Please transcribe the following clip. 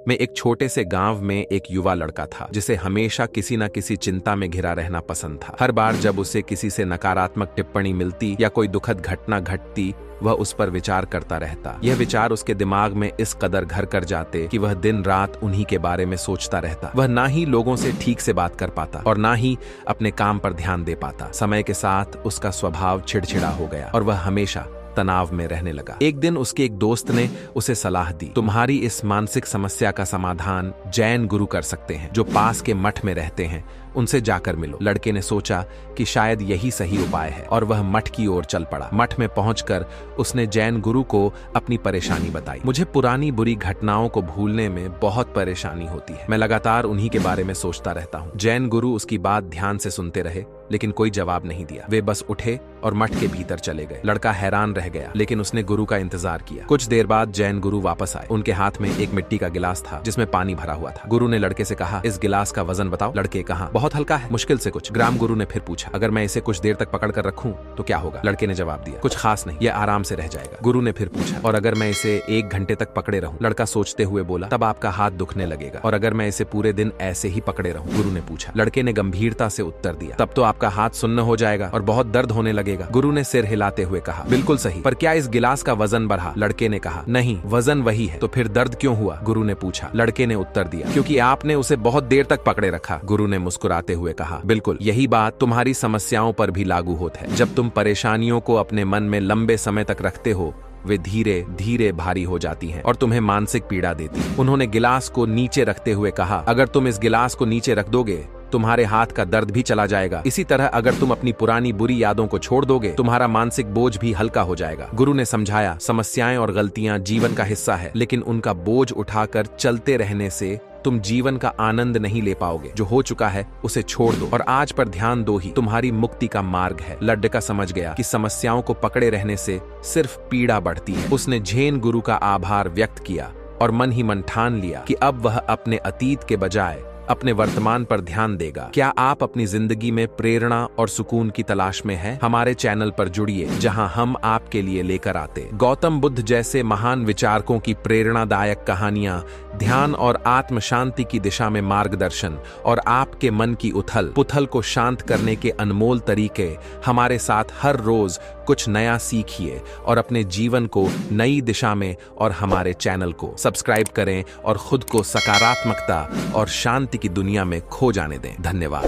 में एक छोटे से गांव में एक युवा लड़का था जिसे हमेशा किसी न किसी चिंता में घिरा रहना पसंद था। हर बार जब उसे किसी से नकारात्मक टिप्पणी मिलती या कोई दुखद घटना घटती, वह उस पर विचार करता रहता। यह विचार उसके दिमाग में इस कदर घर कर जाते कि वह दिन रात उन्हीं के बारे में सोचता रहता। वह ना ही लोगों से ठीक से बात कर पाता और ना ही अपने काम पर ध्यान दे पाता। समय के साथ उसका स्वभाव चिड़चिड़ा हो गया और वह हमेशा तनाव में रहने लगा। एक दिन उसके एक दोस्त ने उसे सलाह दी, तुम्हारी इस मानसिक समस्या का समाधान जैन गुरु कर सकते हैं, जो पास के मठ में रहते हैं, उनसे जाकर मिलो। लड़के ने सोचा कि शायद यही सही उपाय है और वह मठ की ओर चल पड़ा। मठ में पहुंचकर उसने जैन गुरु को अपनी परेशानी बताई। मुझे पुरानी बुरी घटनाओं को भूलने में बहुत परेशानी होती है, मैं लगातार उन्हीं के बारे में सोचता रहता हूँ। जैन गुरु उसकी बात ध्यान से सुनते रहे, लेकिन कोई जवाब नहीं दिया। वे बस उठे और मठ के भीतर चले गए। लड़का हैरान रह गया, लेकिन उसने गुरु का इंतजार किया। कुछ देर बाद जैन गुरु वापस आए। उनके हाथ में एक मिट्टी का गिलास था जिसमें पानी भरा हुआ था। गुरु ने लड़के से कहा, इस गिलास का वजन बताओ। लड़के कहा, बहुत हल्का है, मुश्किल से कुछ। ग्राम गुरु ने फिर पूछा, अगर मैं इसे कुछ देर तक पकड़ कर रखूं तो क्या होगा? लड़के ने जवाब दिया, कुछ खास नहीं, यह आराम से रह जाएगा। गुरु ने फिर पूछा, और अगर मैं इसे 1 घंटे तक पकड़े रहूं? लड़का सोचते हुए बोला, तब आपका हाथ दुखने लगेगा। और अगर मैं इसे पूरे दिन ऐसे ही पकड़े रहूं? गुरु ने पूछा। लड़के ने गंभीरता से उत्तर दिया, तब तो आपका हाथ सुन्न हो जाएगा और बहुत दर्द होने लगेगा। गुरु ने सिर हिलाते हुए कहा, बिल्कुल सही, पर क्या इस गिलास का वजन बढ़ा? लड़के ने कहा, नहीं, वजन वही है। तो फिर दर्द क्यों हुआ? गुरु ने पूछा। लड़के ने उत्तर दिया, क्योंकि आपने उसे बहुत देर तक पकड़े रखा। गुरु ने मुस्कुराते हुए कहा, बिल्कुल यही बात तुम्हारी समस्याओं पर भी लागू होता है। जब तुम परेशानियों को अपने मन में लंबे समय तक रखते हो, वे धीरे धीरे भारी हो जाती हैं और तुम्हें मानसिक पीड़ा देती हैं। उन्होंने गिलास को नीचे रखते हुए कहा, अगर तुम इस गिलास को नीचे रख दोगे, तुम्हारे हाथ का दर्द भी चला जाएगा। इसी तरह अगर तुम अपनी पुरानी बुरी यादों को छोड़ दोगे, तुम्हारा मानसिक बोझ भी हल्का हो जाएगा। गुरु ने समझाया, समस्याएं और गलतियां जीवन का हिस्सा है, लेकिन उनका बोझ उठाकर चलते रहने से तुम जीवन का आनंद नहीं ले पाओगे। जो हो चुका है उसे छोड़ दो और आज पर ध्यान दो ही तुम्हारी मुक्ति का मार्ग है। लड़का समझ गया कि समस्याओं को पकड़े रहने से सिर्फ पीड़ा बढ़ती है। उसने जैन गुरु का आभार व्यक्त किया और मन ही मन ठान लिया कि अब वह अपने अतीत के बजाय अपने वर्तमान पर ध्यान देगा। क्या आप अपनी जिंदगी में प्रेरणा और सुकून की तलाश में हैं? हमारे चैनल पर जुड़िए, जहां हम आपके लिए लेकर आते गौतम बुद्ध जैसे महान विचारकों की प्रेरणादायक कहानियां, ध्यान और आत्म शांति की दिशा में मार्गदर्शन और आपके मन की उथल पुथल को शांत करने के अनमोल तरीके। हमारे साथ हर रोज कुछ नया सीखिए और अपने जीवन को नई दिशा में और हमारे चैनल को सब्सक्राइब करें और खुद को सकारात्मकता और शांति की दुनिया में खो जाने दें। धन्यवाद।